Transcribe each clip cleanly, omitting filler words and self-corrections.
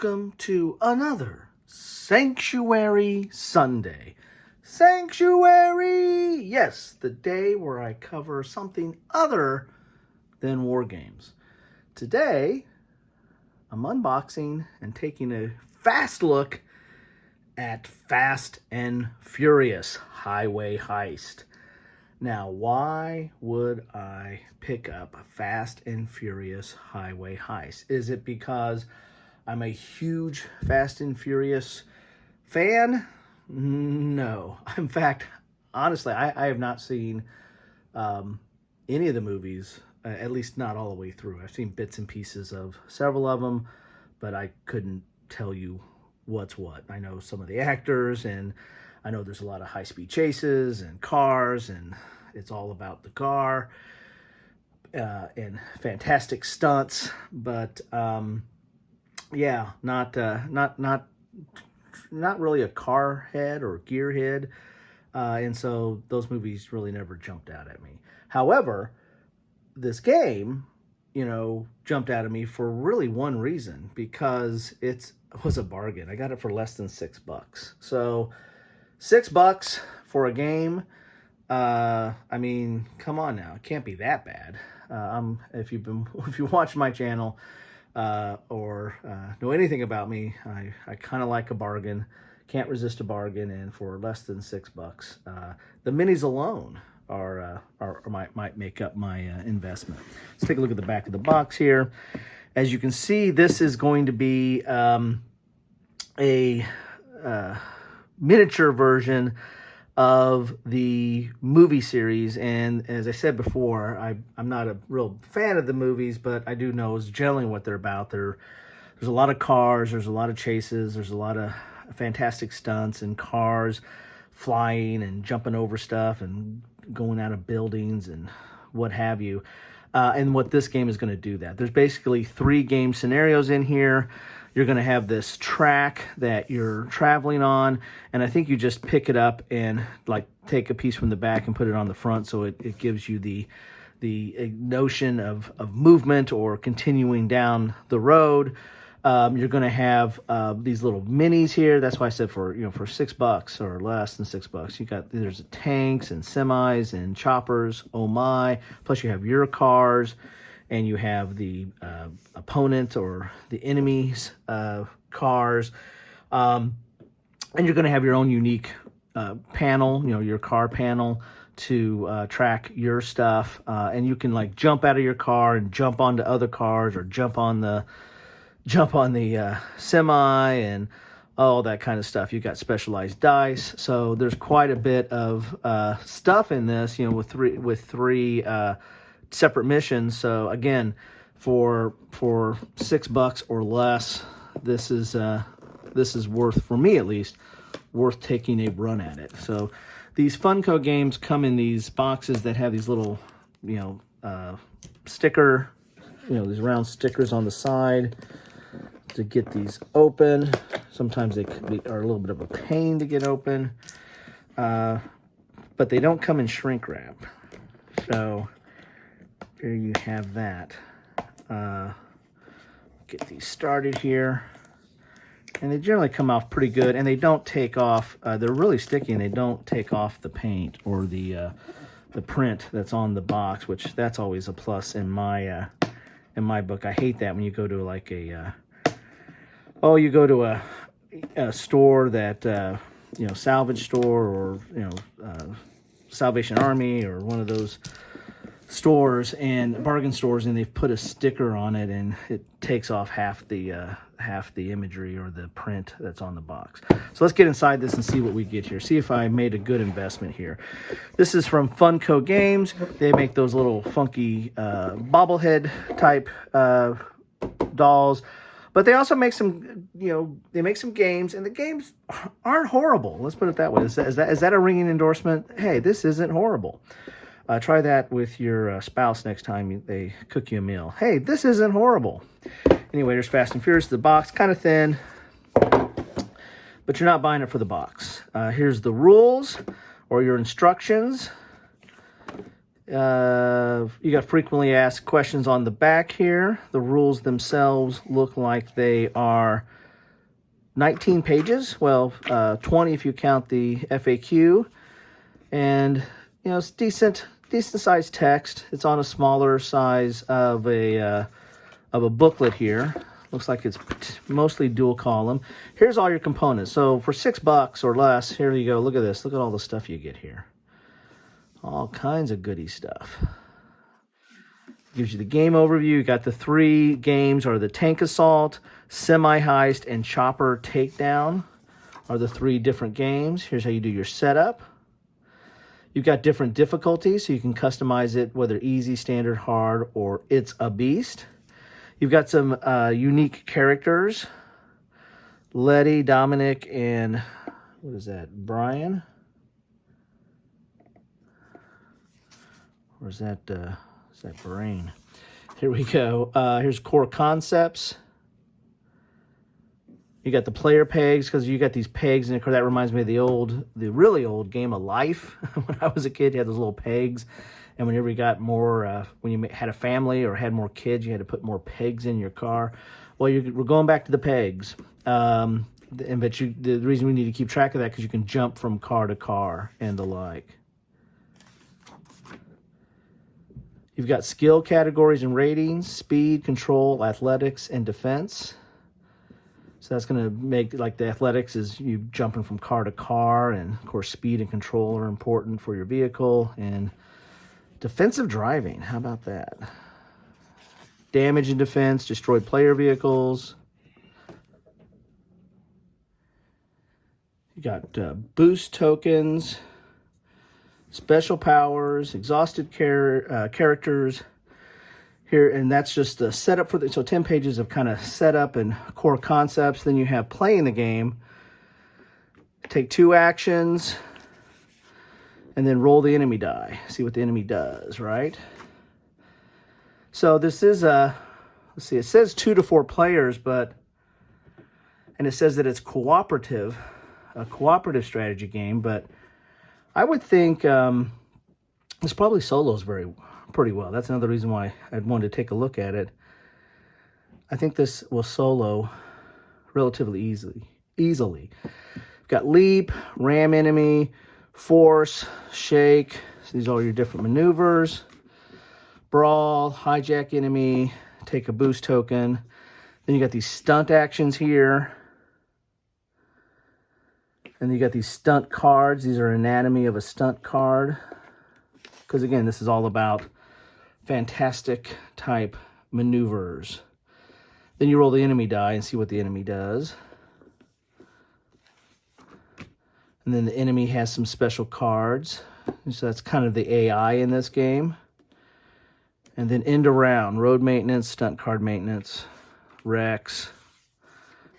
welcome to another Sanctuary Sunday. Sanctuary! Yes, the day where I cover something other than war games. Today, I'm unboxing and taking a fast look at Fast and Furious Highway Heist. Now, why would I pick up a Fast and Furious Highway Heist? Is it because I'm a huge Fast and Furious fan? No. In fact, honestly, I have not seen any of the movies, at least not all the way through. I've seen bits and pieces of several of them, but I couldn't tell you what's what. I know some of the actors, and I know there's a lot of high-speed chases and cars, and it's all about the car and fantastic stunts. But yeah, not really a car head or gear head, and so those movies really never jumped out at me. However, this game, jumped out at me for really one reason, because it was a bargain. I got it for less than $6. So $6 for a game. I mean, come on now, it can't be that bad. If you watch my channel or know anything about me, I kind of like a bargain. Can't resist a bargain, and for less than $6, the minis alone might make up my investment. Let's take a look at the back of the box here. As you can see, this is going to be a miniature version of the movie series, and as I said before, I'm not a real fan of the movies, but I do know generally what they're about. There's a lot of cars, there's a lot of chases, there's a lot of fantastic stunts and cars flying and jumping over stuff and going out of buildings and what have you. And what this game is going to do that. There's basically 3 game scenarios in here. You're going to have this track that you're traveling on, and I think you just pick it up and take a piece from the back and put it on the front, so it gives you the notion of movement or continuing down the road. You're going to have these little minis here. That's why I said for $6 or less than $6, there's tanks and semis and choppers. Oh my! Plus you have your cars, and you have the opponent or the enemy's cars, and you're going to have your own unique panel. Your car panel to track your stuff, and you can jump out of your car and jump onto other cars, or jump on the semi and all that kind of stuff. You got specialized dice, so there's quite a bit of stuff in this. With three separate missions. So again, for $6 or less, this is worth, for me at least, worth taking a run at it. So these Funko games come in these boxes that have these little sticker, these round stickers on the side to get these open. Sometimes they are a little bit of a pain to get open, but they don't come in shrink wrap. So there you have that. Get these started here, and they generally come off pretty good, and they don't take off. They're really sticky, and they don't take off the paint or the print that's on the box, which that's always a plus in my book. I hate that when you go to a store that salvage store, or Salvation Army, or one of those stores and bargain stores, and they've put a sticker on it, and it takes off half the imagery or the print that's on the box. So let's get inside this and see what we get here. See if I made a good investment here. This is from Funko Games. They make those little funky bobblehead type dolls, but they also make some, they make some games, and the games aren't horrible. Let's put it that way. Is that a ringing endorsement? Hey, this isn't horrible. Try that with your spouse next time they cook you a meal. Hey, this isn't horrible. Anyway, there's Fast and Furious. The box, kind of thin, but you're not buying it for the box. Here's the rules or your instructions. You got frequently asked questions on the back here. The rules themselves look like they are 19 pages. Well, 20 if you count the FAQ. And, you know, it's decent sized text. It's on a smaller size of a booklet here. Looks like it's mostly dual column. Here's all your components. So for $6 or less, here you go. Look at this. Look at all the stuff you get here. All kinds of goody stuff. Gives you the game overview. You got the 3 games are the Tank Assault, Semi Heist, and Chopper Takedown are the 3 different games. Here's how you do your setup. You've got different difficulties, so you can customize it, whether easy, standard, hard, or it's a beast. You've got some unique characters. Letty, Dominic, and what is that? Brian? Or is that Brain? Here we go. Here's core concepts. You got the player pegs, because you got these pegs, and that reminds me of the really old game of Life. When I was a kid, you had those little pegs. And whenever you got more, when you had a family or had more kids, you had to put more pegs in your car. Well, we're going back to the pegs. But the reason we need to keep track of that because you can jump from car to car and the like. You've got skill categories and ratings: speed, control, athletics, and defense. So that's going to make, like, the athletics is you jumping from car to car, and of course speed and control are important for your vehicle. And defensive driving, how about that? Damage and defense, destroy player vehicles. You got boost tokens, special powers, exhausted characters here, and that's just the setup for so 10 pages of kind of setup and core concepts. Then you have playing the game. Take 2 actions, and then roll the enemy die. See what the enemy does, right? So this is let's see, it says 2 to 4 players, and it says that it's cooperative, a cooperative strategy game, but I would think this probably solos pretty well. That's another reason why I'd wanted to take a look at it. I think this will solo relatively easily. Got leap, ram enemy, force, shake. So these are all your different maneuvers. Brawl, hijack enemy, take a boost token. Then you got these stunt actions here. And you got these stunt cards. These are anatomy of a stunt card. Because again, this is all about fantastic type maneuvers. Then you roll the enemy die and see what the enemy does. And then the enemy has some special cards. So that's kind of the AI in this game. And then end around, road maintenance, stunt card maintenance, Rex.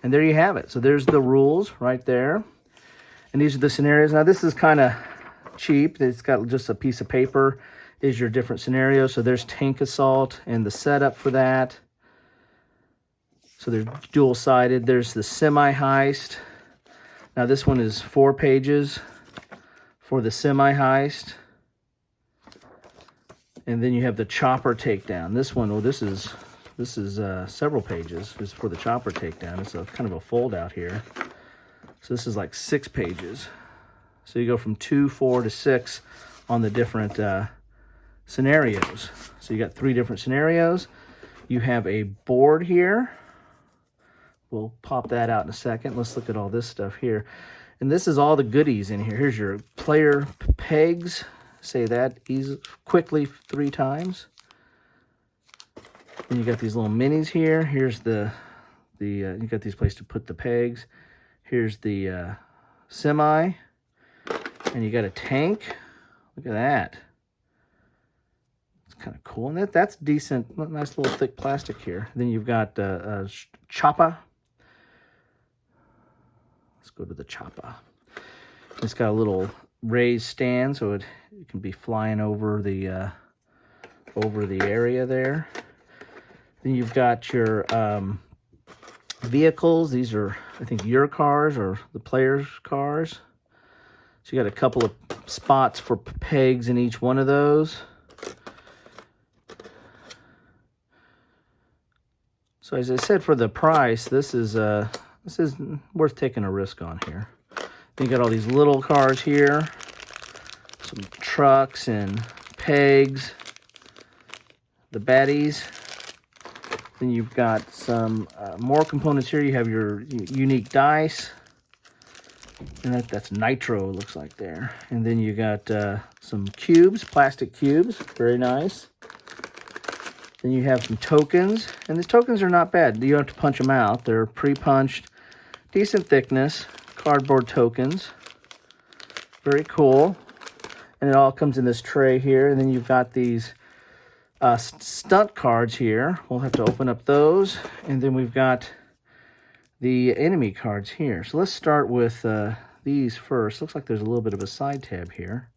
And there you have it. So there's the rules right there. And these are the scenarios. Now this is kind of cheap. It's got just a piece of paper. Is your different scenarios. So there's Tank Assault and the setup for that. So they're dual-sided. There's the Semi Heist. Now this one is 4 pages for the Semi Heist. And then you have the Chopper Takedown. This one, well, this is several pages. It's for the Chopper Takedown. It's a kind of a fold out here. So this is like 6 pages. So you go from 2, 4 to 6 on the different scenarios. So you got 3 different scenarios. You have a board here. We'll pop that out in a second. Let's look at all this stuff here. And this is all the goodies in here. Here's your player pegs. Say that quickly 3 times. Then you got these little minis here. Here's you got these places to put the pegs. Here's the Semi. And you got a tank. Look at that. It's kind of cool. And that's decent. Nice little thick plastic here. Then you've got a Chopper. Let's go to the Chopper. It's got a little raised stand, so it can be flying over the area there. Then you've got your vehicles. These are, I think, your cars or the players' cars. So you got a couple of spots for pegs in each one of those. So as I said, for the price, this is This is worth taking a risk on here. Then you got all these little cars here, some trucks and pegs, the baddies. Then you've got some more components here. You have your unique dice, and that's nitro, it looks like there. And then you got some cubes, plastic cubes, very nice. Then you have some tokens, and the tokens are not bad. You don't have to punch them out. They're pre-punched, decent thickness, cardboard tokens. Very cool. And it all comes in this tray here. And then you've got these stunt cards here. We'll have to open up those. And then we've got the enemy cards here. So let's start with these first. Looks like there's a little bit of a side tab here.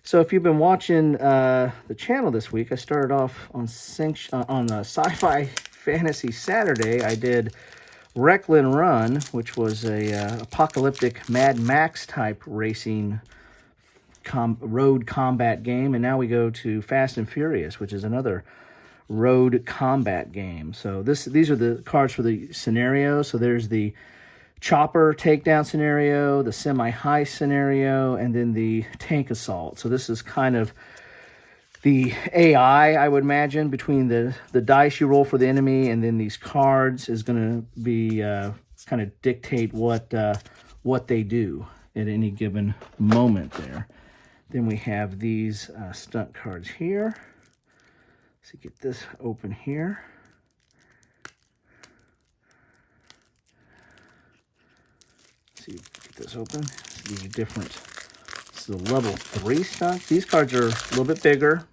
So if you've been watching the channel this week, I started off on Sci-Fi Fantasy Saturday. I did Wreckland Run, which was a apocalyptic Mad Max type racing road combat game, and now we go to Fast and Furious, which is another road combat game. So these are the cards for the scenario. So there's the chopper takedown scenario, the semi-heist scenario, and then the tank assault. So this is kind of the AI, I would imagine, between the dice you roll for the enemy and then these cards is going to be kind of dictate what they do at any given moment there. Then we have these stunt cards here. So get this open here. See, get this open. So these are different. This is a level 3 stunt. These cards are a little bit bigger.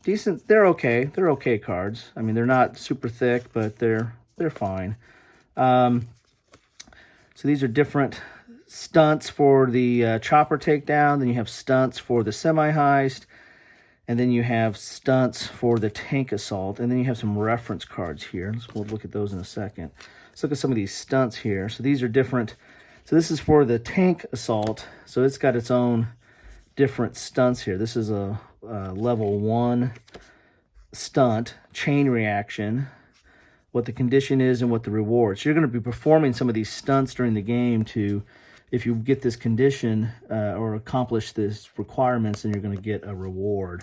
Decent. They're okay. They're okay cards. I mean, they're not super thick, but they're fine. So these are different stunts for the chopper takedown. Then you have stunts for the semi-heist. And then you have stunts for the tank assault. And then you have some reference cards here. We'll look at those in a second. Let's look at some of these stunts here. So these are different. So this is for the tank assault. So it's got its own different stunts here. This is a level 1 stunt, chain reaction, what the condition is and what the reward. So you're going to be performing some of these stunts during the game to, if you get this condition or accomplish this requirements, then you're going to get a reward.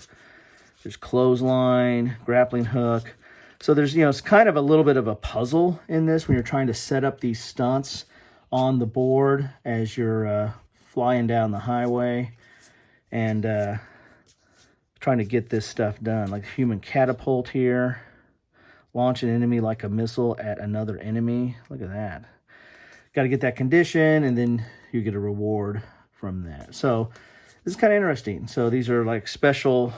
There's clothesline, grappling hook. So there's, it's kind of a little bit of a puzzle in this when you're trying to set up these stunts on the board as you're flying down the highway and trying to get this stuff done. Like human catapult here. Launch an enemy like a missile at another enemy. Look at that. Got to get that condition, and then you get a reward from that. So this is kind of interesting. So these are like special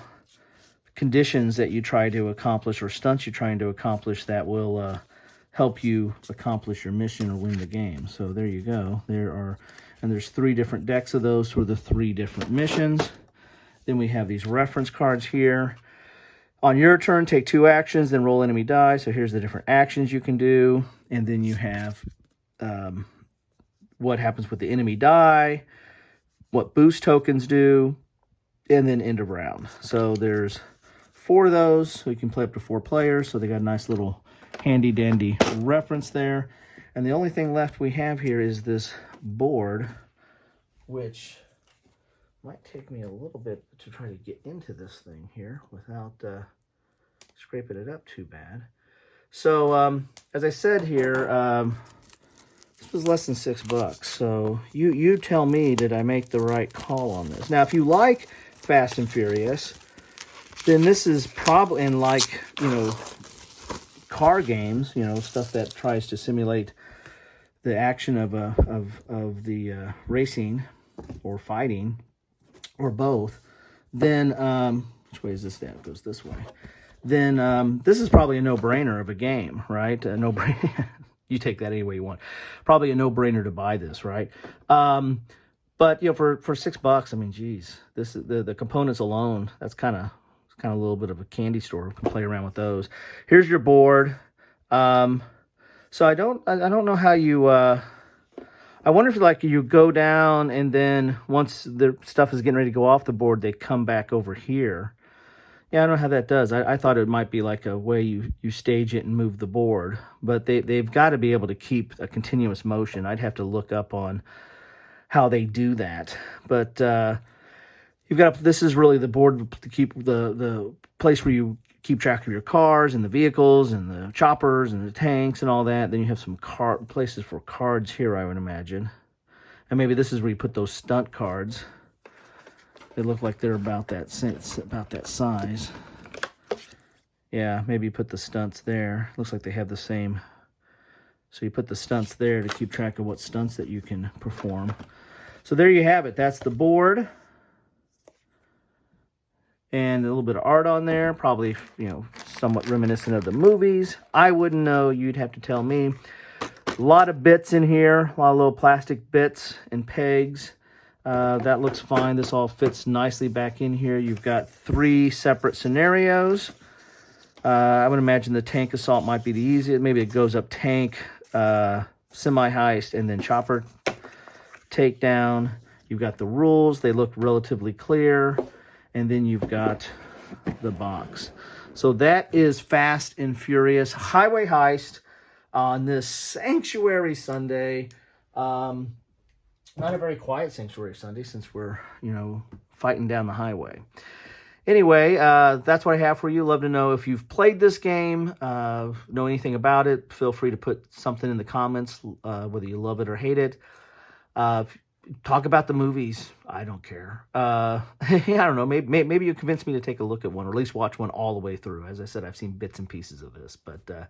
conditions that you try to accomplish, or stunts you're trying to accomplish, that will help you accomplish your mission or win the game. So there you go. There's 3 different decks of those for the 3 different missions. Then we have these reference cards here. On your turn, take 2 actions, then roll enemy die. So here's the different actions you can do. And then you have what happens with the enemy die, what boost tokens do, and then end of round. So there's 4 of those, so you can play up to 4 players. So they got a nice little handy dandy reference there. And the only thing left we have here is this board, which might take me a little bit to try to get into this thing here without scraping it up too bad. So as I said here, this was less than $6. So you tell me, did I make the right call on this? Now, if you like Fast and Furious, then this is probably, in like, car games, stuff that tries to simulate the action of the racing or fighting or both, then which way is this? That goes this way. Then this is probably a no-brainer of a game, right? A no-brainer. You take that any way you want. Probably a no-brainer to buy this, right? But for $6, I mean, geez, this the components alone, that's kind of a little bit of a candy store. You can play around with those. Here's your board. So I don't know how you. I wonder if you go down and then once the stuff is getting ready to go off the board, they come back over here. Yeah, I don't know how that does. I thought it might be like a way you stage it and move the board, but they've got to be able to keep a continuous motion. I'd have to look up on how they do that. But you've got this is really the board to keep the place where you keep track of your cars and the vehicles and the choppers and the tanks and all that. Then you have some places for cards here, I would imagine. And maybe this is where you put those stunt cards. They look like they're about that size. Yeah, maybe you put the stunts there. Looks like they have the same. So you put the stunts there to keep track of what stunts that you can perform. So there you have it. That's the board. And a little bit of art on there. Probably, somewhat reminiscent of the movies. I wouldn't know. You'd have to tell me. A lot of bits in here. A lot of little plastic bits and pegs. That looks fine. This all fits nicely back in here. You've got 3 separate scenarios. I would imagine the tank assault might be the easiest. Maybe it goes up tank, semi-heist, and then chopper takedown. You've got the rules. They look relatively clear. And then you've got the box. So that is Fast and Furious Highway Heist on this Sanctuary Sunday. Not a very quiet Sanctuary Sunday since we're, fighting down the highway. Anyway, that's what I have for you. Love to know if you've played this game, know anything about it. Feel free to put something in the comments, whether you love it or hate it. Talk about the movies. I don't care. I don't know. Maybe you convince me to take a look at one, or at least watch one all the way through. As I said, I've seen bits and pieces of this, but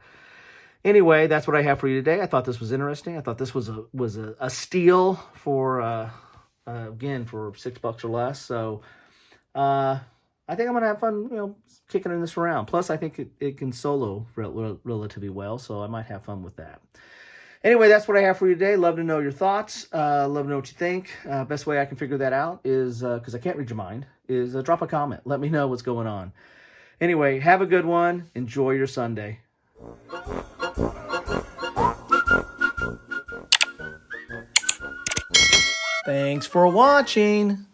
anyway, that's what I have for you today. I thought this was interesting. I thought this was a steal for again for $6 or less. So I think I'm gonna have fun, kicking in this around. Plus, I think it can solo relatively well, so I might have fun with that. Anyway, that's what I have for you today. Love to know your thoughts. Love to know what you think. Best way I can figure that out is, because I can't read your mind, is drop a comment. Let me know what's going on. Anyway, have a good one. Enjoy your Sunday. Thanks for watching.